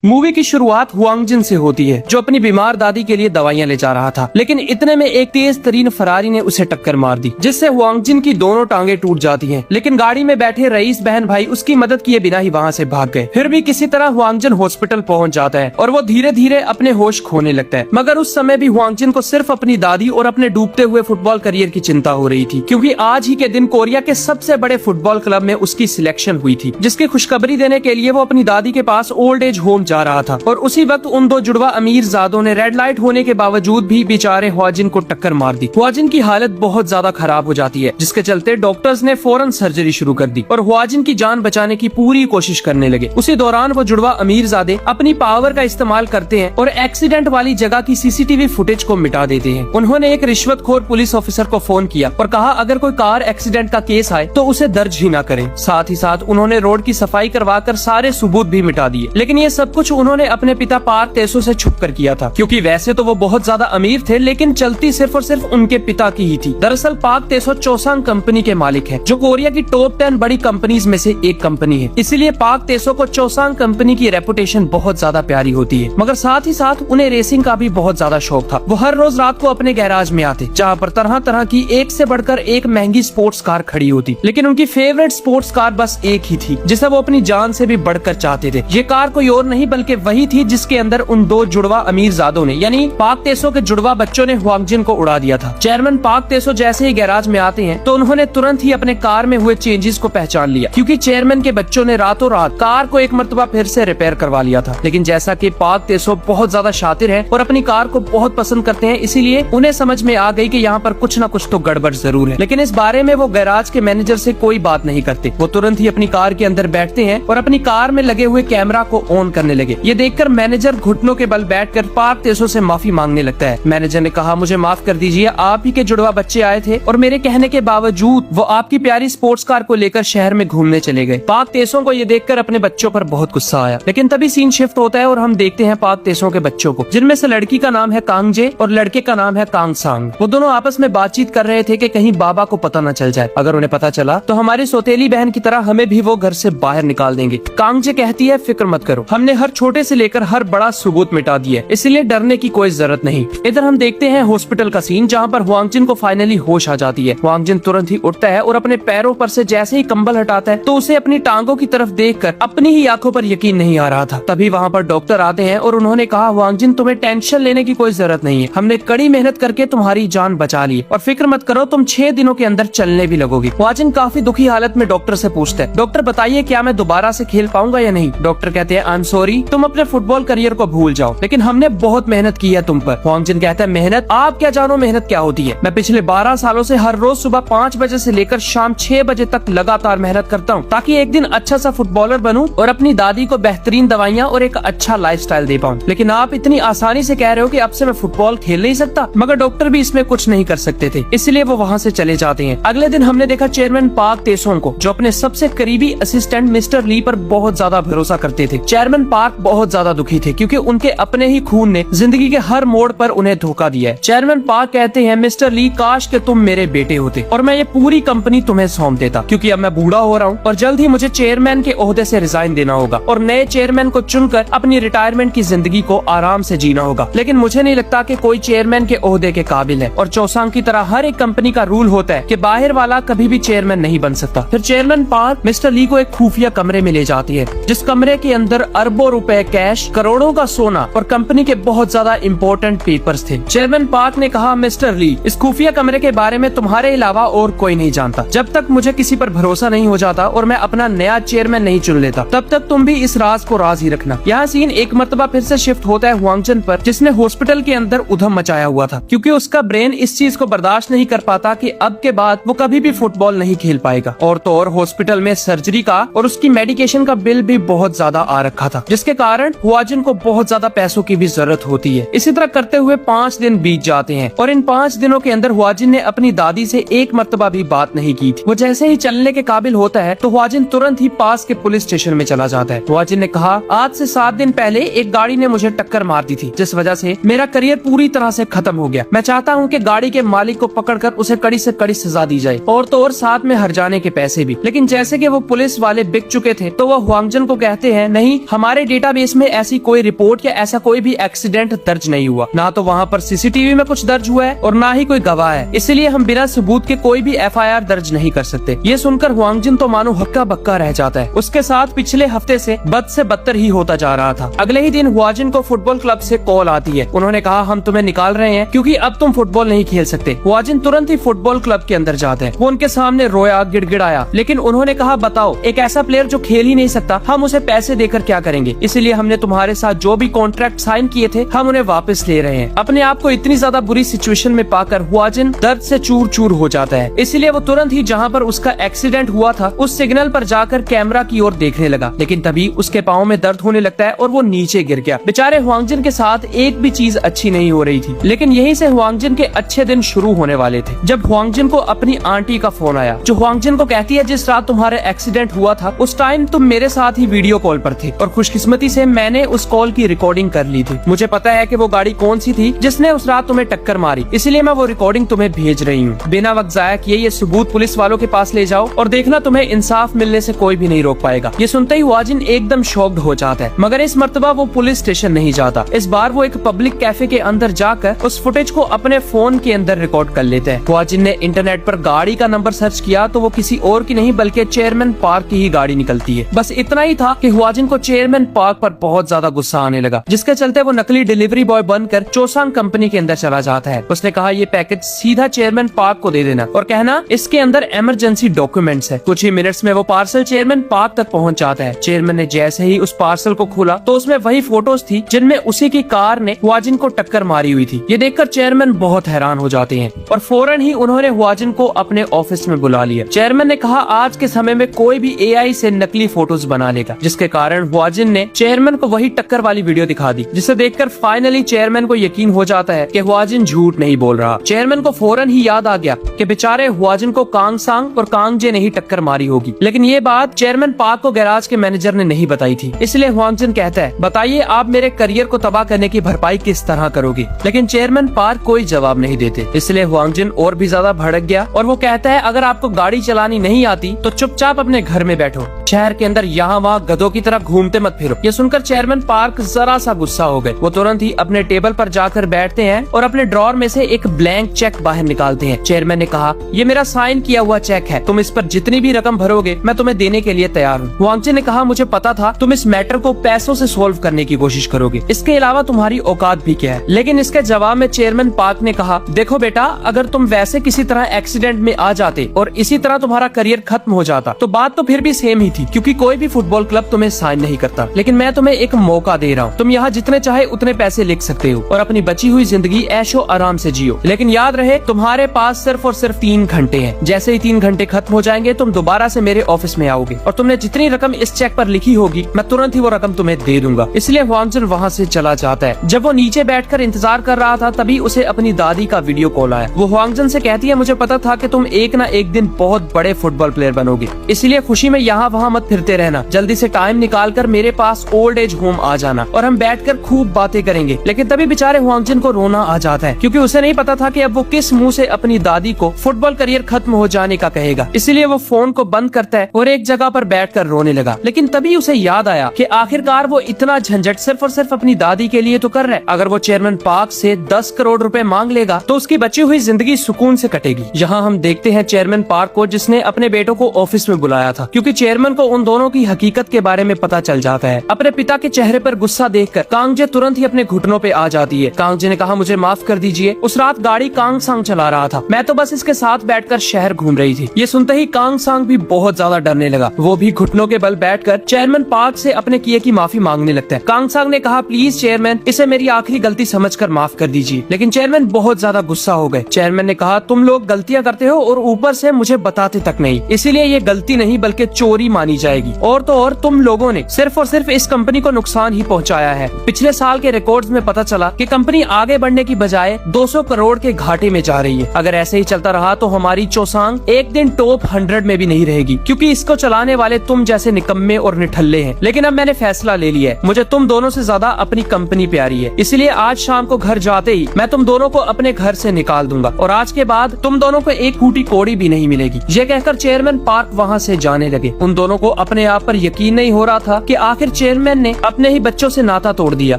Movie की शुरुआत हुआंगजिन से होती है, जो अपनी बीमार दादी के लिए दवाइयां ले जा रहा था। लेकिन इतने में एक तेज तरीन फरारी ने उसे टक्कर मार दी, जिससे हुआंगजिन की दोनों टांगे टूट जाती हैं। लेकिन गाड़ी में बैठे रईस बहन भाई उसकी मदद किए बिना ही वहां से भाग गए। फिर भी किसी तरह हुआंगजिन हॉस्पिटल पहुंच जाता है और वो धीरे धीरे अपने होश खोने लगता है। मगर उस समय भी हुआंगजिन को सिर्फ अपनी दादी और अपने डूबते हुए फुटबॉल करियर की चिंता हो रही थी, क्योंकि आज ही के दिन कोरिया के सबसे बड़े फुटबॉल क्लब में उसकी सिलेक्शन हुई थी, जिसकी खुशखबरी देने के लिए वो अपनी दादी के पास ओल्ड एज होम जा रहा था। और उसी वक्त उन दो जुड़वा अमीर जादों ने रेड लाइट होने के बावजूद भी बेचारे हुआजिन को टक्कर मार दी। हुआजिन की हालत बहुत ज्यादा खराब हो जाती है, जिसके चलते डॉक्टर्स ने फौरन सर्जरी शुरू कर दी और हुआजिन की जान बचाने की पूरी कोशिश करने लगे। उसी दौरान वो जुड़वा अमीर जादे अपनी पावर का इस्तेमाल करते हैं और एक्सीडेंट वाली जगह की सीसीटीवी फुटेज को मिटा देते हैं। उन्होंने एक रिश्वतखोर पुलिस ऑफिसर को फोन किया और कहा अगर कोई कार एक्सीडेंट का केस आए तो उसे दर्ज ही न करें। साथ ही साथ उन्होंने रोड की सफाई करवाकर सारे सबूत भी मिटा दिए। लेकिन ये सब कुछ उन्होंने अपने पिता पार्क तेसो से छुप कर किया था, क्योंकि वैसे तो वो बहुत ज्यादा अमीर थे, लेकिन चलती सिर्फ और सिर्फ उनके पिता की ही थी। दरअसल पार्क तेसो चोसांग कंपनी के मालिक है, जो कोरिया की टॉप 10 बड़ी कंपनीज में से एक कंपनी है। इसीलिए पार्क तेसो को चोसांग कंपनी की रेपुटेशन बहुत ज्यादा प्यारी होती है। मगर साथ ही साथ उन्हें रेसिंग का भी बहुत ज्यादा शौक था। वो हर रोज रात को अपने गैराज में आते, जहाँ पर तरह तरह की एक से बढ़कर एक महंगी स्पोर्ट्स कार खड़ी होती। लेकिन उनकी फेवरेट स्पोर्ट्स कार बस एक ही थी, जिसे वो अपनी जान से भी बढ़कर चाहते थे। ये कार कोई और नहीं बल्कि वही थी जिसके अंदर उन दो जुड़वा अमीर जादों ने, यानी पार्क तेसो के जुड़वा बच्चों ने हुआंगजिन को उड़ा दिया था। चेयरमैन पार्क तेसो जैसे ही गैराज में आते हैं तो उन्होंने तुरंत ही अपने कार में हुए चेंजेस को पहचान लिया, क्योंकि चेयरमैन के बच्चों ने रातों रात कार को एक मर्तबा फिर से रिपेयर करवा लिया था। लेकिन जैसा कि पार्क तेसो बहुत ज्यादा शातिर है और अपनी कार को बहुत पसंद करते हैं, इसीलिए उन्हें समझ में आ गई कि यहाँ पर कुछ न कुछ तो गड़बड़ जरूर है। लेकिन इस बारे में वो गैराज के मैनेजर से कोई बात नहीं करते। वो तुरंत ही अपनी कार के अंदर बैठते हैं और अपनी कार में लगे हुए कैमरा को ऑन करने लगे। ये देखकर मैनेजर घुटनों के बल बैठकर पार्क तेसो से माफी मांगने लगता है। मैनेजर ने कहा मुझे माफ कर दीजिए, आप ही के जुड़वा बच्चे आए थे और मेरे कहने के बावजूद वो आपकी प्यारी स्पोर्ट्स कार को लेकर शहर में घूमने चले गए। पार्क तेसो को ये देखकर अपने बच्चों पर बहुत गुस्सा आया। लेकिन तभी सीन शिफ्ट होता है और हम देखते हैं पार्क तेसो के बच्चों को, जिनमें से लड़की का नाम है कांगजे और लड़के का नाम है कांगसांग। वो दोनों आपस में बातचीत कर रहे थे कि कहीं बाबा को पता न चल जाए। अगर उन्हें पता चला तो हमारी सौतेली बहन की तरह हमें भी वो घर से बाहर निकाल देंगे। कांगजे कहती है फिक्र मत करो, हमने हर छोटे से लेकर हर बड़ा सबूत मिटा दिया, इसलिए डरने की कोई जरूरत नहीं। इधर हम देखते हैं हॉस्पिटल का सीन, जहाँ पर हुआंगजिन को फाइनली होश आ जाती है। हुआंगजिन तुरंत ही उठता है और अपने पैरों पर से जैसे ही कंबल हटाता है तो उसे अपनी टांगों की तरफ देखकर अपनी ही आंखों पर यकीन नहीं आ रहा था। तभी वहाँ पर डॉक्टर आते हैं और उन्होंने कहा हुआंगजिन तुम्हें टेंशन लेने की कोई जरूरत नहीं है, हमने कड़ी मेहनत करके तुम्हारी जान बचा ली और फिक्र मत करो, तुम 6 दिनों के अंदर चलने भी लगोगी। हुआंगजिन काफी दुखी हालत में डॉक्टर से पूछता है डॉक्टर बताइए क्या मैं दोबारा से खेल पाऊंगा या नहीं। डॉक्टर कहते हैं आई एम सॉरी, तुम अपने फुटबॉल करियर को भूल जाओ, लेकिन हमने बहुत मेहनत की है तुम पर। हुआंगजिन कहता है मेहनत, आप क्या जानो मेहनत क्या होती है। मैं पिछले 12 सालों से हर रोज सुबह 5 बजे से लेकर शाम 6 बजे तक लगातार मेहनत करता हूँ, ताकि एक दिन अच्छा सा फुटबॉलर बनूं और अपनी दादी को बेहतरीन दवाइयाँ और एक अच्छा लाइफस्टाइल दे पाऊँ। लेकिन आप इतनी आसानी से कह रहे हो कि अब से मैं फुटबॉल खेल नहीं सकता। मगर डॉक्टर भी इसमें कुछ नहीं कर सकते थे, इसलिए वो वहाँ से चले जाते हैं। अगले दिन हमने देखा चेयरमैन पार्क तेसो को, जो अपने सबसे करीबी असिस्टेंट मिस्टर ली पर बहुत ज्यादा भरोसा करते थे। चेयरमैन पार्क बहुत ज्यादा दुखी थे, क्योंकि उनके अपने ही खून ने जिंदगी के हर मोड़ पर उन्हें धोखा दिया है। चेयरमैन पार्क कहते हैं मिस्टर ली काश के तुम मेरे बेटे होते और मैं ये पूरी कंपनी तुम्हें सौंप देता, क्योंकि अब मैं बूढ़ा हो रहा हूँ और जल्द ही मुझे चेयरमैन के ओहदे से रिजाइन देना होगा और नए चेयरमैन को चुनकर अपनी रिटायरमेंट की जिंदगी को आराम से जीना होगा। लेकिन मुझे नहीं लगता कि कोई चेयरमैन के ओहदे के काबिल है और चौसांग की तरह हर एक कंपनी का रूल होता है कि बाहर वाला कभी भी चेयरमैन नहीं बन सकता। फिर चेयरमैन पार्क मिस्टर ली को एक खुफिया कमरे में ले जाती है, जिस कमरे के अंदर अरबों रुपए कैश, करोड़ों का सोना और कंपनी के बहुत ज्यादा इम्पोर्टेंट पेपर्स थे। चेयरमैन पार्क ने कहा मिस्टर ली इस खुफिया कमरे के बारे में तुम्हारे अलावा और कोई नहीं जानता। जब तक मुझे किसी पर भरोसा नहीं हो जाता और मैं अपना नया चेयरमैन नहीं चुन लेता, तब तक तुम भी इस राज को राज ही रखना। यहाँ सीन एक मर्तबा फिर से शिफ्ट होता है हुआंगजिन पर, जिसने हॉस्पिटल के अंदर उधम मचाया हुआ था, क्योंकि उसका ब्रेन इस चीज को बर्दाश्त नहीं कर पाता कि अब के बाद वो कभी भी फुटबॉल नहीं खेल पाएगा। और तो और हॉस्पिटल में सर्जरी का और उसकी मेडिकेशन का बिल भी बहुत ज्यादा आ रखा था, जिसके कारण हुआजिन को बहुत ज्यादा पैसों की भी जरूरत होती है। इसी तरह करते हुए 5 दिन बीत जाते हैं और इन 5 दिनों के अंदर हुआजिन ने अपनी दादी से एक मर्तबा भी बात नहीं की थी। वो जैसे ही चलने के काबिल होता है तो हुआजिन तुरंत ही पास के पुलिस स्टेशन में चला जाता है। हुआजिन ने कहा आज से 7 दिन पहले एक गाड़ी ने मुझे टक्कर मार दी थी, जिस वजह से मेरा करियर पूरी तरह से खत्म हो गया। मैं चाहता हूँ कि गाड़ी के मालिक को पकड़कर उसे कड़ी से कड़ी सजा दी जाए और तो और साथ में हर जाने के पैसे भी। लेकिन जैसे कि वो पुलिस वाले बिक चुके थे तो वो हुआंगजिन को कहते हैं नहीं, हमारे डेटाबेस में ऐसी कोई रिपोर्ट या ऐसा कोई भी एक्सीडेंट दर्ज नहीं हुआ, ना तो वहाँ पर सीसीटीवी में कुछ दर्ज हुआ है और ना ही कोई गवाह है, इसलिए हम बिना सबूत के कोई भी एफआईआर दर्ज नहीं कर सकते। ये सुनकर हुआंग जिन तो मानो हक्का बक्का रह जाता है। उसके साथ पिछले हफ्ते से बद से बदतर ही होता जा रहा था। अगले ही दिन हुआ जिन को फुटबॉल क्लब से कॉल आती है। उन्होंने कहा हम तुम्हें निकाल रहे हैं क्योंकि अब तुम फुटबॉल नहीं खेल सकते। हुआ जिन तुरंत ही फुटबॉल क्लब के अंदर जाते हैं। वो उनके सामने रोया, गिड़गिड़ाया, लेकिन उन्होंने कहा बताओ, एक ऐसा प्लेयर जो खेल ही नहीं सकता, हम उसे पैसे देकर क्या करेंगे? इसलिए हमने तुम्हारे साथ जो भी कॉन्ट्रैक्ट साइन किए थे हम उन्हें वापस ले रहे हैं। अपने आप को इतनी ज्यादा बुरी सिचुएशन में पाकर हुआ जिन दर्द से चूर चूर हो जाता है। इसलिए वो तुरंत ही जहाँ पर उसका एक्सीडेंट हुआ था उस सिग्नल पर जाकर कैमरा की ओर देखने लगा, लेकिन तभी उसके पाँव में दर्द होने लगता है और वो नीचे गिर गया। बेचारे हुआंग जिन के साथ एक भी चीज अच्छी नहीं हो रही थी, लेकिन यहीं से हुआंग जिन के अच्छे दिन शुरू होने वाले थे। जब हुआंग जिन को अपनी आंटी का फोन आया, जो हुआंग जिन को कहती है जिस रात तुम्हारे एक्सीडेंट हुआ था उस टाइम तुम मेरे साथ ही वीडियो कॉल पर थे और खुशकिस्मती से मैंने उस कॉल की रिकॉर्डिंग कर ली थी। मुझे पता है कि वो गाड़ी कौन सी थी जिसने उस रात तुम्हें टक्कर मारी, इसलिए मैं वो रिकॉर्डिंग तुम्हें भेज रही हूँ। बिना वक्त जाया किए ये सबूत पुलिस वालों के पास ले जाओ और देखना तुम्हें इंसाफ मिलने से कोई भी नहीं रोक पाएगा। ये सुनते ही हुआ जिन एकदम शॉक्ड हो जाता है, मगर इस मर्तबा वो पुलिस स्टेशन नहीं जाता। इस बार वो एक पब्लिक कैफे के अंदर जाकर उस फुटेज को अपने फोन के अंदर रिकॉर्ड कर लेते हैं। हुआ जिन ने इंटरनेट पर गाड़ी का नंबर सर्च किया तो वो किसी और की नहीं बल्कि चेयरमैन पार्क की ही गाड़ी निकलती है। बस इतना ही था कि हुआ जिन को चेयरमैन पार्क पर बहुत ज्यादा गुस्सा आने लगा, जिसके चलते वो नकली डिलीवरी बॉय बनकर चोसांग कंपनी के अंदर चला जाता है। उसने कहा ये पैकेज सीधा चेयरमैन पार्क को दे देना और कहना इसके अंदर इमरजेंसी डॉक्यूमेंट्स है। कुछ ही मिनट्स में वो पार्सल चेयरमैन पार्क तक पहुंच जाता है। चेयरमैन ने जैसे ही उस पार्सल को खोला तो उसमें वही फोटोज थी जिनमें उसी की कार ने हुआ जिन को टक्कर मारी हुई थी। ये देखकर चेयरमैन बहुत हैरान हो जाते हैं और फौरन ही उन्होंने हुआ जिन को अपने ऑफिस में बुला लिया। चेयरमैन ने कहा आज के समय में कोई भी एआई से नकली फोटोज बना लेगा, जिसके कारण हुआ जिन ने चेयरमैन को वही टक्कर वाली वीडियो दिखा दी, जिसे देखकर फाइनली चेयरमैन को यकीन हो जाता है कि हुआ जिन झूठ नहीं बोल रहा। चेयरमैन को फौरन ही याद आ गया कि बेचारे हुआ जिन को कांग सांग और कांग जे ने ही टक्कर मारी होगी, लेकिन ये बात चेयरमैन पार्क को गैराज के मैनेजर ने नहीं बताई थी। इसलिए हुआंग जिन कहता है बताइए आप मेरे करियर को तबाह करने की भरपाई किस तरह करोगे, लेकिन चेयरमैन पार्क कोई जवाब नहीं देते। इसलिए हुआंग जिन और भी ज्यादा भड़क गया और वो कहता है अगर आपको गाड़ी चलानी नहीं आती तो चुपचाप अपने घर में बैठो, शहर के अंदर यहाँ वहाँ गधों की तरह घूमते मत फिरो। ये सुनकर चेयरमैन पार्क जरा सा गुस्सा हो गए। वो तुरंत ही अपने टेबल पर जाकर बैठते हैं और अपने ड्रॉर में से एक ब्लैंक चेक बाहर निकालते हैं। चेयरमैन ने कहा ये मेरा साइन किया हुआ चेक है, तुम इस पर जितनी भी रकम भरोगे मैं तुम्हें देने के लिए तैयार हूँ। हुआंग जिन ने कहा मुझे पता था तुम इस मैटर को पैसों से सोल्व करने की कोशिश करोगे, इसके अलावा तुम्हारी औकात भी क्या है। लेकिन इसके जवाब में चेयरमैन पार्क ने कहा देखो बेटा, अगर तुम वैसे किसी तरह एक्सीडेंट में आ जाते और इसी तरह तुम्हारा करियर खत्म हो जाता तो बात तो फिर भी सेम ही थी, क्योंकि कोई भी फुटबॉल क्लब तुम्हें साइन नहीं करता। लेकिन मैं तुम्हें एक मौका दे रहा हूँ, तुम यहाँ जितने चाहे उतने पैसे लिख सकते हो और अपनी बची हुई जिंदगी ऐशो आराम से जियो। लेकिन याद रहे तुम्हारे पास सिर्फ और सिर्फ 3 घंटे हैं। जैसे ही 3 घंटे खत्म हो जाएंगे तुम दोबारा से मेरे ऑफिस में आओगे और तुमने जितनी रकम इस चेक पर लिखी होगी मैं तुरंत ही वो रकम तुम्हें दे दूंगा। इसलिए हुआंग जिन वहाँ से चला जाता है। जब वो नीचे बैठकर इंतजार कर रहा था तभी उसे अपनी दादी का वीडियो कॉल आया। वो हुआंग जिन से कहती है मुझे पता था कि तुम एक ना एक दिन बहुत बड़े फुटबॉल प्लेयर बनोगे, इसलिए खुशी में यहाँ वहाँ मत फिरते रहना, जल्दी से टाइम निकाल कर मेरे पास ओल्ड एज होम आ जाना और हम बैठकर खूब बातें करेंगे। लेकिन तभी बेचारे हुआंग जिन को रोना आ जाता है, क्योंकि उसे नहीं पता था कि अब वो किस मुंह से अपनी दादी को फुटबॉल करियर खत्म हो जाने का कहेगा। इसलिए वो फोन को बंद करता है और एक जगह पर बैठकर रोने लगा। लेकिन तभी उसे याद आया कि आखिरकार वो इतना झंझट सिर्फ और सिर्फ अपनी दादी के लिए तो कर रहा है। अगर वो चेयरमैन पार्क से 10 करोड़ रुपए मांग लेगा तो उसकी बची हुई जिंदगी सुकून से कटेगी। यहाँ हम देखते हैं चेयरमैन पार्क को, जिसने अपने बेटों को ऑफिस में बुलाया था, क्योंकि चेयरमैन को उन दोनों की हकीकत के बारे में पता चल जाता है। अपने पिता के चेहरे पर गुस्सा देखकर कांग जे तुरंत ही अपने घुटनों पे आ जाती है। कांग जे ने कहा मुझे माफ कर दीजिए, उस रात गाड़ी कांग सांग चला रहा था, मैं तो बस इसके साथ बैठकर शहर घूम रही थी। ये सुनते ही कांग सांग भी बहुत ज्यादा डरने लगा। वो भी घुटनों के बल बैठकर चेयरमैन पार्क से अपने किए की माफी मांगने लगता है। कांग सांग ने कहा प्लीज चेयरमैन, इसे मेरी आखिरी गलती समझकर माफ कर दीजिए। लेकिन चेयरमैन बहुत ज्यादा गुस्सा हो गए। चेयरमैन ने कहा तुम लोग गलतियां करते हो और ऊपर से मुझे बताते तक नहीं, इसीलिए ये गलती नहीं बल्कि चोरी मानी जाएगी। और तो और तुम लोगों ने सिर्फ और सिर्फ इस कंपनी को नुकसान ही पहुंचाया है। पिछले साल के रिकॉर्ड्स में पता चला कि कंपनी आगे बढ़ने की बजाय 200 करोड़ के घाटे में जा रही है। अगर ऐसे ही चलता रहा तो हमारी चोसांग एक दिन टॉप 100 में भी नहीं रहेगी, क्योंकि इसको चलाने वाले तुम जैसे निकम्मे और निठल्ले हैं। लेकिन अब मैंने फैसला ले लिया है, मुझे तुम दोनों से ज्यादा अपनी कंपनी प्यारी है, इसलिए आज शाम को घर जाते ही मैं तुम दोनों को अपने घर से निकाल दूंगा और आज के बाद तुम दोनों को एक फूटी कौड़ी भी नहीं मिलेगी। ये कहकर चेयरमैन पार्क वहाँ से जाने लगे। उन दोनों को अपने आप पर यकीन नहीं हो रहा था कि आखिर चेयरमैन ने अपने ही बच्चों से नाता तोड़ दिया,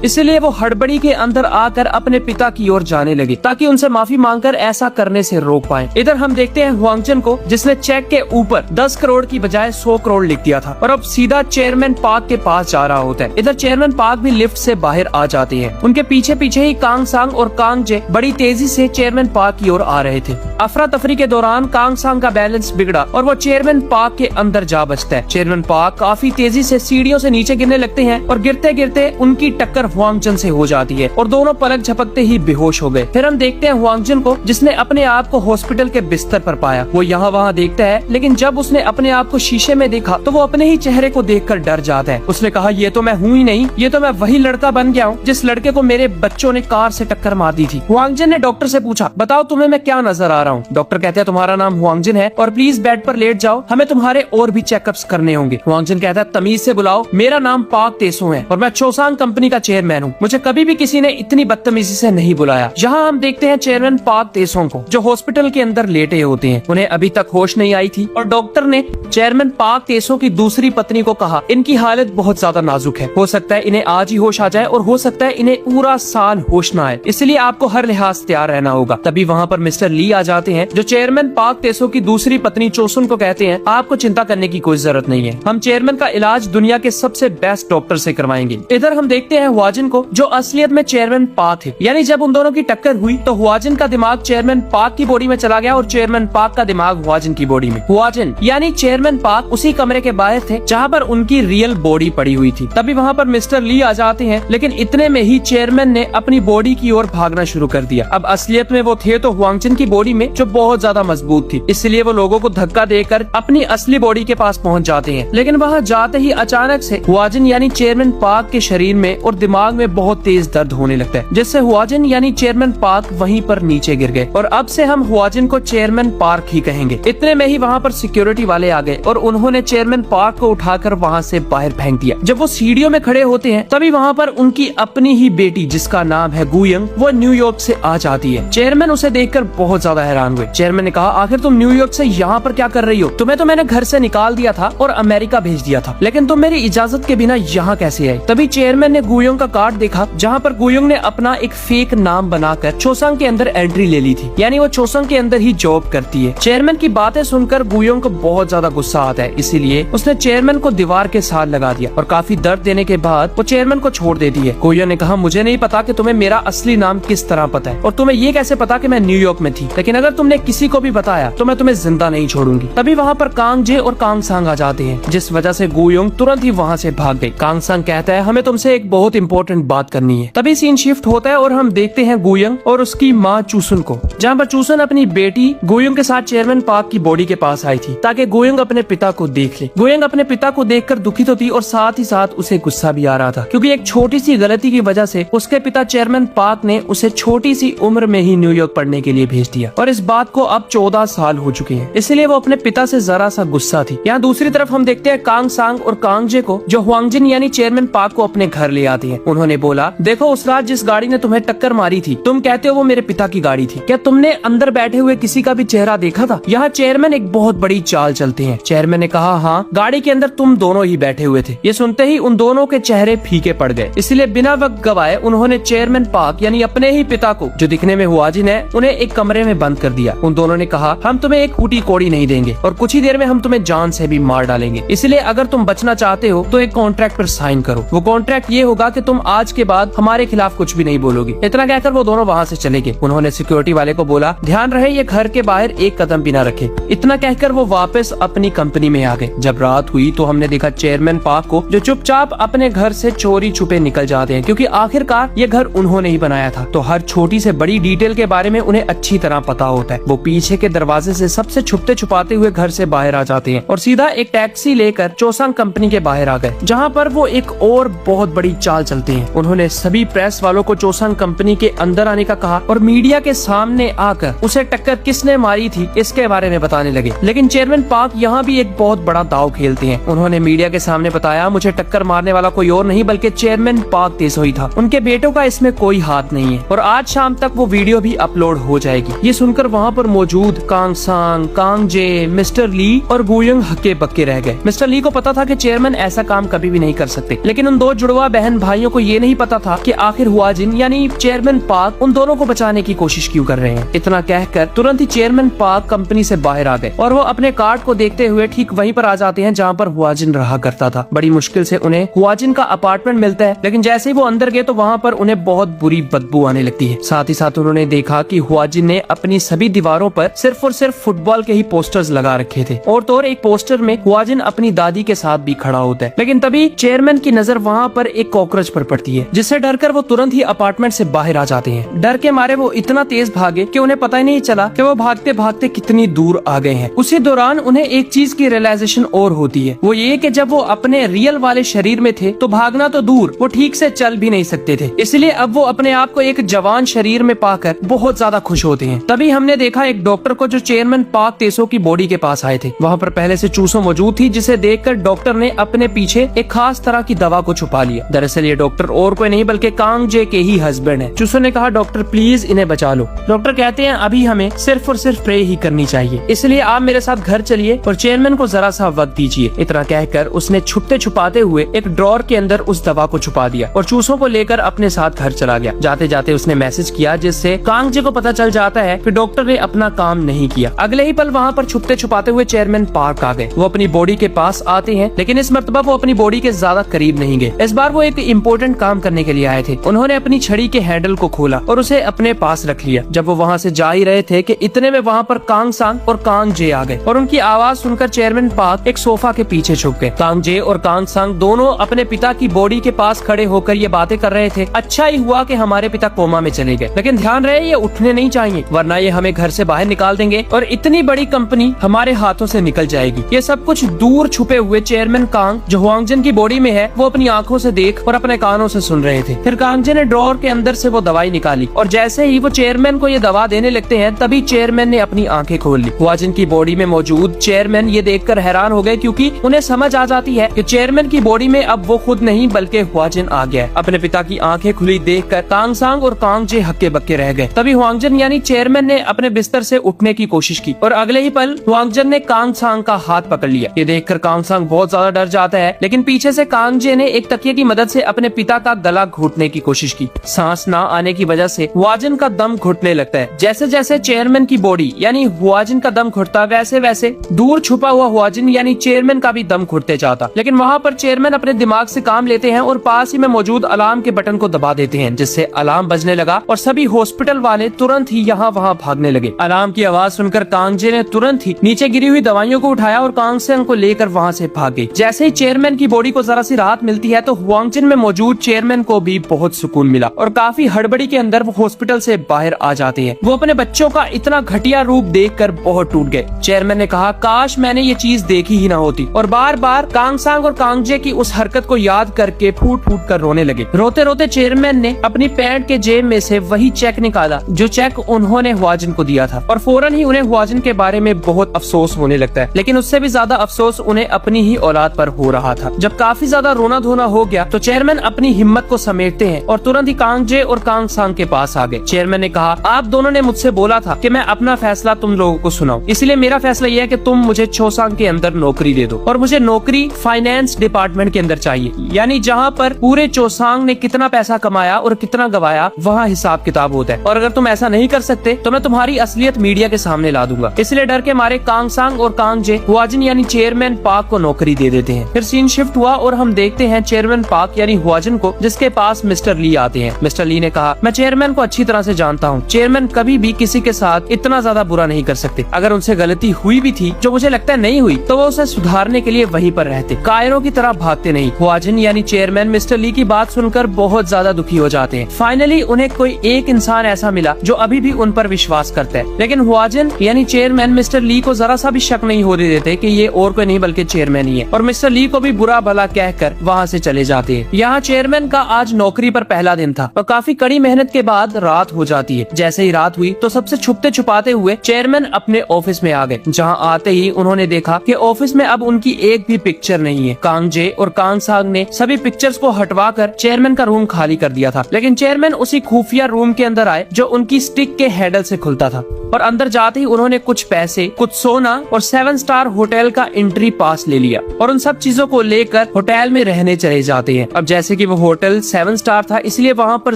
इसलिए वो हड़बड़ी के अंदर आकर अपने पिता की ओर जाने लगे ताकि उनसे माफी मांगकर ऐसा करने से रोक पाए। इधर हम देखते हैं हुआंगजन को, जिसने चेक के ऊपर 10 करोड़ की बजाय 100 करोड़ लिख दिया था और अब सीधा चेयरमैन पार्क के पास जा रहा होता है। इधर चेयरमैन पार्क भी लिफ्ट से बाहर आ जाते हैं। उनके पीछे पीछे ही कांग सांग और कांग जे बड़ी तेजी से चेयरमैन पार्क की ओर आ रहे थे। अफरा तफरी के दौरान कांग सांग का बैलेंस बिगड़ा और वो चेयरमैन पार्क के अंदर जा बचता है। चेयरमैन पार्क काफी तेजी से सीढ़ियों से नीचे गिरने लगते हैं और गिरते गिरते उनकी टक्कर हुआंगजन से हो जाती है और दोनों पलक झपकते ही बेहोश हो गए। फिर हम देखते हैं हुआंगजन को, जिसने अपने आप को हॉस्पिटल के बिस्तर पर पाया। वो यहाँ वहाँ देखता है, लेकिन जब उसने अपने आप को शीशे में देखा तो वो अपने ही चेहरे को देखकर डर जाता है। उसने कहा, ये तो मैं हूँ ही नहीं, ये तो मैं वही लड़का बन गया हूँ जिस लड़के को मेरे बच्चों ने कार से टक्कर मार दी थी। हुआंगजन ने डॉक्टर से पूछा, बताओ तुम्हें मैं क्या नजर आ रहा हूँ? डॉक्टर कहते हैं, तुम्हारा नाम हुआंगजन है और प्लीज बेड पर लेट जाओ, हमें तुम्हारे और भी चेकअप्स करने होंगे। हुआंगजन कहता है, तमीज से बुलाओ, मेरा नाम पार्क तेसो है और मैं चोसांग कंपनी का चेयरमैन हूँ। मुझे कभी भी किसी ने इतनी बदतमीजी से नहीं बुलाया। यहाँ हम देखते हैं चेयरमैन पार्क तेसो को, जो हॉस्पिटल के अंदर लेटे होते हैं। उन्हें अभी तक होश नहीं आई थी और डॉक्टर ने चेयरमैन पार्क तेसो की दूसरी पत्नी को कहा, इनकी हालत बहुत ज्यादा नाजुक है, हो सकता है इन्हें आज ही होश आ जाए और हो सकता है इन्हें पूरा साल होश न आए, इसलिए आपको हर लिहाज से तैयार रहना होगा। तभी वहाँ पर मिस्टर ली आ जाते हैं, जो चेयरमैन पार्क तेसो की दूसरी पत्नी चोसुन को कहते हैं, आपको चिंता करने की कोई जरूरत नहीं है, हम चेयरमैन का इलाज दुनिया के सबसे बेस्ट डॉक्टर से करवाएंगे। इधर हम देखते हैं हुआजिन को, जो असलियत में चेयरमैन पार्क है। यानी जब उन दोनों की टक्कर हुई तो हुआजिन का दिमाग चेयरमैन पार्क की बॉडी में चला गया और चेयरमैन पार्क का दिमाग हुआजिन की बॉडी में। हुआजिन यानी चेयरमैन पार्क उसी कमरे के बाहर थे जहाँ पर उनकी रियल बॉडी पड़ी हुई थी। तभी वहाँ पर मिस्टर ली आ जाते हैं, लेकिन इतने में ही चेयरमैन ने अपनी बॉडी की ओर भागना शुरू कर दिया। अब असलियत में वो थे तो हुआंगजन की बॉडी में, जो बहुत ज्यादा मजबूत थी, इसलिए वो लोगों को धक्का देकर अपनी असली बॉडी के पास पहुँच जाते हैं। लेकिन वहाँ जाते ही अचानक से हुआजिन यानी चेयरमैन पार्क के शरीर में और दिमाग में बहुत तेज दर्द होने लगता है, जिससे हुआजिन यानी चेयरमैन पार्क वहीं पर नीचे गिर गए और अब से हम हुआजिन को चेयरमैन पार्क ही कहेंगे। इतने में ही वहाँ पर सिक्योरिटी वाले आ गए और उन्होंने चेयरमैन पार्क को उठाकर वहाँ से बाहर फेंक दिया। जब वो सीढ़ियों में खड़े होते हैं तभी वहाँ पर उनकी अपनी ही बेटी, जिसका नाम है गुयंग, वो न्यूयॉर्क से आ जाती है। चेयरमैन उसे देखकर बहुत ज्यादा हैरान हुए। चेयरमैन ने कहा, आखिर तुम न्यूयॉर्क से यहाँ पर क्या कर रही हो? तुम्हें तो मैंने घर से निकाल दिया था और अमेरिका भेज दिया था, लेकिन तुम मेरी इजाजत के बिना यहाँ कैसे आई? तभी चेयरमैन ने गुयंग का कार्ड देखा, जहाँ पर गुयंग ने अपना एक फेक नाम बनाकर चोसंग के अंदर एंट्री ले ली थी, यानी वो चोसंग के अंदर ही जॉब करती है। चेयरमैन की बातें सुनकर गुयंग को बहुत ज्यादा गुस्सा आता है, इसीलिए उसने चेयरमैन को दीवार के साथ लगा दिया और काफी दर्द देने के बाद वो चेयरमैन को छोड़ देती है। गुयंग ने कहा, मुझे नहीं पता कि तुम्हें मेरा असली नाम किस तरह पता है और तुम्हें ये कैसे पता कि मैं न्यूयॉर्क में थी, लेकिन अगर तुमने किसी को भी बताया तो मैं तुम्हें जिंदा नहीं छोड़ूंगी। तभी वहाँ पर कांग जे और कांग सांग आ जाते हैं, जिस वजह से गुयंग तुरंत ही वहाँ से भाग गई। कांग सांग कहता है, हमें तुमसे एक बहुत इंपॉर्टेंट बात करनी है। तभी सीन शिफ्ट होता है और हम देखते हैं गुयंग और उसकी माँ चूसुन को, जहाँ पर चूसुन अपनी बेटी गुयंग के साथ चेयरमैन पार्क की बॉडी के पास आई थी ताकि गुयंग अपने पिता को देख ले। गुयंग अपने पिता को देखकर दुखी तो थी और साथ ही साथ उसे गुस्सा भी आ रहा था, क्योंकि एक छोटी सी गलती की वजह से उसके पिता चेयरमैन पार्क ने उसे छोटी सी उम्र में ही न्यूयॉर्क पढ़ने के लिए भेज दिया और इस बात को अब 14 साल हो चुके हैं, इसलिए वो अपने पिता से जरा सा गुस्सा थी। यहाँ दूसरी तरफ हम देखते हैं कांग सांग और कांग जे को, जो हुआंगजिन यानी चेयरमैन पार्क को अपने घर ले आते हैं। उन्होंने बोला, देखो उस रात जिस गाड़ी ने तुम्हें टक्कर मारी थी, तुम कहते हो वो मेरे पिता की गाड़ी थी, क्या तुमने अंदर बैठे हुए किसी का भी चेहरा देखा था? यहाँ चेयरमैन एक बहुत बड़ी चाल चलते हैं। चेयरमैन ने कहा, हाँ, गाड़ी के अंदर तुम दोनों ही बैठे हुए थे। ये सुनते ही उन दोनों के चेहरे फीके पड़ गए, इसलिए बिना वक्त गवाए उन्होंने चेयरमैन पार्क यानी अपने ही पिता को, जो दिखने में हुआजिन है, उन्हें एक कमरे में बंद कर दिया। उन दोनों ने कहा, हम तुम्हें एक फूटी कोड़ी नहीं देंगे और कुछ ही देर में हम तुम्हें जान से भी मार डालेंगे, इसलिए अगर तुम बचना चाहते हो तो एक कॉन्ट्रैक्ट पर साइन करो। वो कॉन्ट्रैक्ट ये होगा कि तुम आज के बाद हमारे खिलाफ कुछ भी नहीं बोलोगे। इतना कहकर वो दोनों वहाँ से चले गए। उन्होंने सिक्योरिटी वाले को बोला, ध्यान रहे ये घर के बाहर एक कदम भी ना रखे। इतना कहकर वो वापस अपनी कंपनी में आ गए। जब रात हुई तो हमने देखा चेयरमैन पार्क को, जो चुपचाप अपने घर से चोरी छुपे निकल जाते हैं, क्योंकि आखिरकार ये घर उन्होंने ही बनाया था, तो हर छोटी से बड़ी डिटेल के बारे में उन्हें अच्छी तरह पता होता है। वो पीछे के दरवाजे से सबसे छुपते छुपाते हुए घर से बाहर आ जाते हैं और सीधा एक टैक्सी लेकर चोसंग कंपनी के बाहर आ गए, जहाँ पर वो एक और बहुत बड़ी चाल चलते हैं। उन्होंने सभी प्रेस वालों को चोसंग कंपनी के अंदर आने का कहा और मीडिया के सामने आकर उसे टक्कर किसने मारी थी इसके बारे में बताने लगे। लेकिन चेयरमैन पार्क यहाँ भी एक बहुत बड़ा दाव खेलते हैं। उन्होंने मीडिया के सामने बताया, मुझे टक्कर मारने वाला कोई और नहीं बल्कि चेयरमैन पार्क तेसो ही था, उनके बेटों का इसमें कोई हाथ नहीं है और आज शाम तक वो वीडियो भी अपलोड हो जाएगी। ये सुनकर वहाँ पर मौजूद कांग सांग, कांग जे, मिस्टर ली और गुयंग हक्के बक्के रह गए। मिस्टर ली को पता था कि चेयरमैन ऐसा काम कभी कभी भी नहीं कर सकते। लेकिन उन दो जुड़वा बहन भाइयों को ये नहीं पता था कि आखिर हुआजिन यानी चेयरमैन पार्क उन दोनों को बचाने की कोशिश क्यों कर रहे हैं। इतना कहकर तुरंत ही चेयरमैन पार्क कंपनी से बाहर आ गए और वो अपने कार्ड को देखते हुए ठीक वहीं पर आ जाते हैं जहाँ पर हुआजिन रहा करता था। बड़ी मुश्किल से उन्हें हुआजिन का अपार्टमेंट मिलता है, लेकिन जैसे ही वो अंदर गए तो वहाँ पर उन्हें बहुत बुरी बदबू आने लगती है। साथ ही साथ उन्होंने देखा कि हुआजिन ने अपनी सभी दीवारों पर सिर्फ और सिर्फ फुटबॉल के ही पोस्टर्स लगा रखे थे और तो और एक पोस्टर में हुआजिन अपनी दादी के साथ भी खड़ा होता है। लेकिन तभी चेयरमैन की नजर वहाँ पर एक कॉकरोच पर पड़ती है, जिससे डरकर वो तुरंत ही अपार्टमेंट से बाहर आ जाते हैं। डर के मारे वो इतना तेज भागे कि उन्हें पता ही नहीं चला कि वो भागते भागते कितनी दूर आ गए हैं। उसी दौरान उन्हें एक चीज की रियलाइजेशन और होती है, वो ये कि जब वो अपने रियल वाले शरीर में थे तो भागना तो दूर, वो ठीक से चल भी नहीं सकते थे। इसलिए अब वो अपने आप को एक जवान शरीर में पाकर बहुत ज्यादा खुश होते हैं। तभी हमने देखा एक डॉक्टर को जो चेयरमैन पार्क तेसो की बॉडी के पास आए थे। वहाँ पर पहले से चूसो मौजूद थी, जिसे देखकर डॉक्टर ने अपने पीछे एक खास तरह की दवा को छुपा लिया। दरअसल ये डॉक्टर और कोई नहीं बल्कि कांग जे के ही हस्बैंड है। चूसो ने कहा, डॉक्टर प्लीज इन्हें बचा लो। डॉक्टर कहते हैं अभी हमें सिर्फ और सिर्फ प्रे ही करनी चाहिए, इसलिए आप मेरे साथ घर चलिए और चेयरमैन को जरा सा वक्त दीजिए। इतना कहकर उसने छुपते छुपाते हुए एक ड्रॉर के अंदर उस दवा को छुपा दिया और चूसों को लेकर अपने साथ घर चला गया। जाते जाते उसने मैसेज किया, जिससे कांग जे को पता चल जाता है कि डॉक्टर ने अपना काम नहीं किया। अगले ही पल वहाँ पर छुपते छुपाते हुए चेयरमैन पार्क आ गए। वो अपनी बॉडी के पास आते हैं, लेकिन इस मर्तबा वो अपनी बॉडी के ज्यादा करीब नहीं गए। इस बार वो एक इम्पोर्टेंट काम करने के लिए आए थे। उन्होंने अपनी छड़ी के हैंडल को खोला और उसे अपने पास रख लिया। जब वो वहाँ से जा ही रहे थे कि इतने में वहाँ पर कांग सांग और कांग जे आ गए और उनकी आवाज सुनकर चेयरमैन पार्क एक सोफा के पीछे छुप गए। कांग जे और कांग सांग दोनों अपने पिता की बॉडी के पास खड़े होकर ये बातें कर रहे थे। अच्छा ही हुआ कि हमारे पिता कोमा में चले गए, लेकिन ध्यान रहे ये उठने नहीं चाहिए, वरना ये हमें घर से बाहर निकाल देंगे और इतनी बड़ी कंपनी हमारे हाथों से निकल जाएगी। ये सब कुछ दूर छुपे हुए चेयरमैन कांग जो हुआंगजिन की बॉडी में है वो अपनी आंखों से देख और अपने कानों से सुन रहे थे। फिर कांग जे ने ड्रॉर के अंदर से वो दवाई निकाली और जैसे ही वो चेयरमैन को ये दवा देने लगते हैं तभी चेयरमैन ने अपनी आंखें खोल ली। हुआंगजिन की बॉडी में मौजूद चेयरमैन ये देखकर हैरान हो गए, क्योंकि उन्हें समझ आ जाती है कि चेयरमैन की बॉडी में अब वो खुद नहीं बल्कि हुआंगजिन आ गया है। अपने पिता की आंखें खुली देखकर कांग सांग और कांग जे हक्के बक्के रह गए। तभी हुआंगजिन यानी चेयरमैन ने अपने बिस्तर से उठने की कोशिश की और अगले ही पल हुआंगजिन ने कांग सांग का हाथ पकड़ लिया। ये देखकर कांग सांग बहुत ज्यादा डर जाता है, लेकिन पीछे से कांग जे ने एक तकिए की मदद से अपने पिता का गला घोटने की कोशिश की। सांस ना आने की वजह से हुआंगजिन का दम घुटने लगता है। जैसे जैसे चेयरमैन की बॉडी यानी हुआंगजिन का दम घुटता, वैसे वैसे दूर छुपा हुआ हुआंगजिन यानी चेयरमैन का भी दम घुटते जाता। लेकिन वहाँ पर चेयरमैन अपने दिमाग से काम लेते हैं और पास ही में मौजूद अलार्म के बटन को दबा देते हैं, जिससे अलार्म बजने लगा और सभी हॉस्पिटल वाले तुरंत ही यहाँ वहाँ भागने लगे। अलार्म की आवाज सुनकर कांग जे ने तुरंत ही नीचे गिरी हुई दवाइयों को उठाया और कांग सांग को लेकर वहाँ से भाग गई। जैसे ही चेयरमैन की बॉडी को जरा सी राहत मिलती है तो हुआंगजिन में मौजूद चेयरमैन को भी बहुत सुकून मिला और काफी हड़बड़ी के अंदर वो हॉस्पिटल से बाहर आ जाते हैं। वो अपने बच्चों का इतना घटिया रूप देखकर बहुत टूट गए। चेयरमैन ने कहा, काश मैंने ये चीज देखी ही ना होती, और बार बार कांग सांग और कांग जे की उस हरकत को याद करके फूट फूट कर रोने लगे। रोते रोते चेयरमैन ने अपनी पैंट के जेब में से वही चेक निकाला जो चेक उन्होंने हुआंगजिन को दिया था और फौरन ही उन्हें हुआंगजिन के बारे में बहुत अफसोस होने लगता है। लेकिन उससे भी ज्यादा अफसोस उन्हें अपनी ही औलाद पर हो रहा था। जब काफी ज्यादा रोना धोना हो गया तो चेयरमैन अपनी हिम्मत को समेटते हैं और तुरंत ही कांग जे और कांग सांग के पास आ गए। चेयरमैन ने कहा, आप दोनों ने मुझसे बोला था कि मैं अपना फैसला तुम लोगों को सुनाऊं, इसलिए मेरा फैसला यह है कि तुम मुझे चोसांग के अंदर नौकरी दे दो और मुझे नौकरी फाइनेंस डिपार्टमेंट के अंदर चाहिए, यानी जहाँ पर पूरे चोसांग ने कितना पैसा कमाया और कितना गवाया वहाँ हिसाब किताब होता है। और अगर तुम ऐसा नहीं कर सकते तो मैं तुम्हारी असलियत मीडिया के सामने ला दूंगा। इसलिए डर के मारे कांग सांग और कांग जे हुआंगजिन यानी चेयरमैन पार्क को नौकरी दे देते हैं। फिर सीन शिफ्ट हुआ और हम देखते हैं चेयरमैन पार्क यानी हुआंगजिन को, जिसके पास मिस्टर ली आते हैं। मिस्टर ली ने कहा, मैं चेयरमैन को अच्छी तरह से जानता हूँ, चेयरमैन कभी भी किसी के साथ इतना ज्यादा बुरा नहीं कर सकते। अगर उनसे गलती हुई भी थी, जो मुझे लगता है नहीं हुई, तो वो उसे सुधारने के लिए वहीं पर रहते, कायरों की तरह भागते नहीं। हुआंगजिन यानी चेयरमैन मिस्टर ली की बात सुनकर बहुत ज्यादा दुखी हो जाते हैं। फाइनली उन्हें कोई एक इंसान ऐसा मिला जो अभी भी उन पर विश्वास करता है। लेकिन हुआंगजिन यानी चेयरमैन मिस्टर ली को जरा सा भी शक नहीं होने देते कि ये और कोई नहीं बल्कि चेयरमैन ही है, और मिस्टर ली को भी बुरा भला कहकर वहाँ से चले जाते हैं। यहाँ चेयरमैन का आज नौकरी पर पहला दिन था और काफी कड़ी मेहनत के बाद रात हो जाती है। जैसे ही रात हुई तो सबसे छुपते छुपाते हुए चेयरमैन अपने ऑफिस में आ गए। जहाँ आते ही उन्होंने देखा कि ऑफिस में अब उनकी एक भी पिक्चर नहीं है। कांग जे और कांग सांग ने सभी पिक्चर्स को हटवाकर चेयरमैन का रूम खाली कर दिया था, लेकिन चेयरमैन उसी खुफिया रूम के अंदर आए जो उनकी स्टिक के हैंडल से खुलता था और अंदर जाते ही उन्होंने कुछ पैसे, कुछ सोना और 7 स्टार होटल का एंट्री पास ले लिया और उन सब चीजों को लेकर होटल में रहने चले जाते हैं। अब जैसे कि वो होटल 7 स्टार था, इसलिए वहाँ पर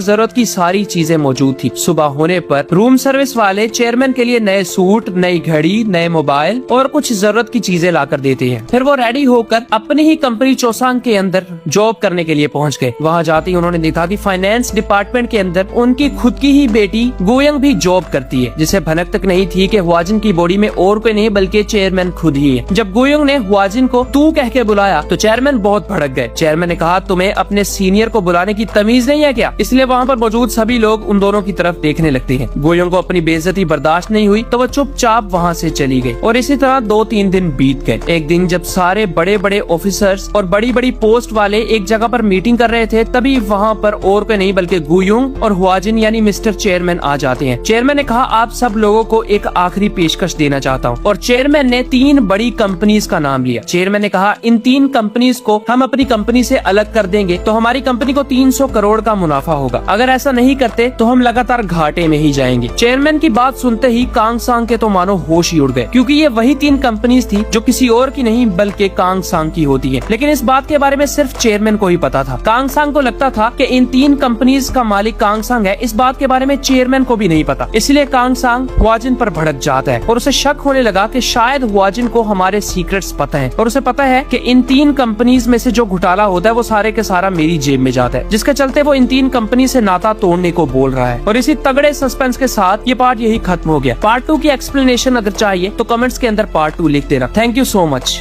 जरूरत की सारी चीजें मौजूद थी। सुबह होने पर रूम सर्विस वाले चेयरमैन के लिए नए सूट, नई घड़ी, नए मोबाइल और कुछ जरूरत की चीजें लाकर देते हैं। फिर वो रेडी होकर अपनी ही कंपनी चोसांग के अंदर जॉब करने के लिए पहुंच गए। वहाँ जाते ही उन्होंने देखा कि फाइनेंस डिपार्टमेंट के अंदर उनकी खुद की ही बेटी गोयंग भी जॉब करती है, जिसे भनक तक नहीं थी कि हुआजिन की बॉडी में और कोई नहीं बल्कि चेयरमैन खुद ही है। जब गोयंग ने हुआजिन को तू कह के बुलाया तो चेयरमैन बहुत भड़क गए। चेयरमैन ने कहा, तुम्हें अपने सीनियर को बुलाने की तमीज नहीं है क्या? इसलिए वहाँ पर मौजूद सभी लोग उन दोनों की तरफ देखने लगते हैं। गोयंग को अपनी बेइज्जती बर्दाश्त नहीं हुई तो वो चुपचाप वहाँ से चली गई और इसी तरह 2-3 दिन बीत गए। एक दिन जब सारे बड़े बड़े ऑफिसर्स और बड़ी बड़ी पोस्ट वाले एक जगह पर मीटिंग कर रहे थे, तभी वहाँ पर और कोई नहीं बल्कि गोयंग और हुआजिन यानी मिस्टर चेयरमैन आ जाते हैं। चेयरमैन ने कहा, आप सब लोगों को एक आखिरी पेशकश देना चाहता हूँ और चेयरमैन ने 3 बड़ी कंपनीज का नाम लिया। चेयरमैन ने कहा, इन 3 कंपनीज को हम अपनी कंपनी से अलग कर देंगे तो हमारी कंपनी को 300 करोड़ का मुनाफा होगा। अगर ऐसा नहीं करते तो हम लगातार घाटे में ही जाएंगे। चेयरमैन की बात सुनते ही कांग सांग के तो मानो होश ही उड़ गए, क्योंकि ये वही 3 कंपनीज थी जो किसी और की नहीं बल्कि कांग सांग की होती है। लेकिन इस बात के बारे में सिर्फ चेयरमैन को ही पता था। कांग सांग को लगता था कि इन 3 कंपनीज का मालिक कांग सांग है। इस बात के बारे में चेयरमैन को भी नहीं पता। इसलिए कांग सांग हुआजिन पर भड़क जाता है और उसे शक होने लगा कि शायद हुआजिन को हमारे सीक्रेट्स पता है और उसे पता है कि इन 3 कंपनीज में से जो घोटाला होता है वो सारे के सारा मेरी जेब में जाता है, जिसके चलते वो इन 3 कंपनी से नाता तोड़ने को बोल रहा है। और इसी तगड़े सस्पेंस के साथ ये पार्ट यही खत्म हो गया। पार्ट 2 की एक्सप्लेनेशन अगर चाहिए तो कमेंट्स के अंदर पार्ट 2 लिख देना। Thank you so much.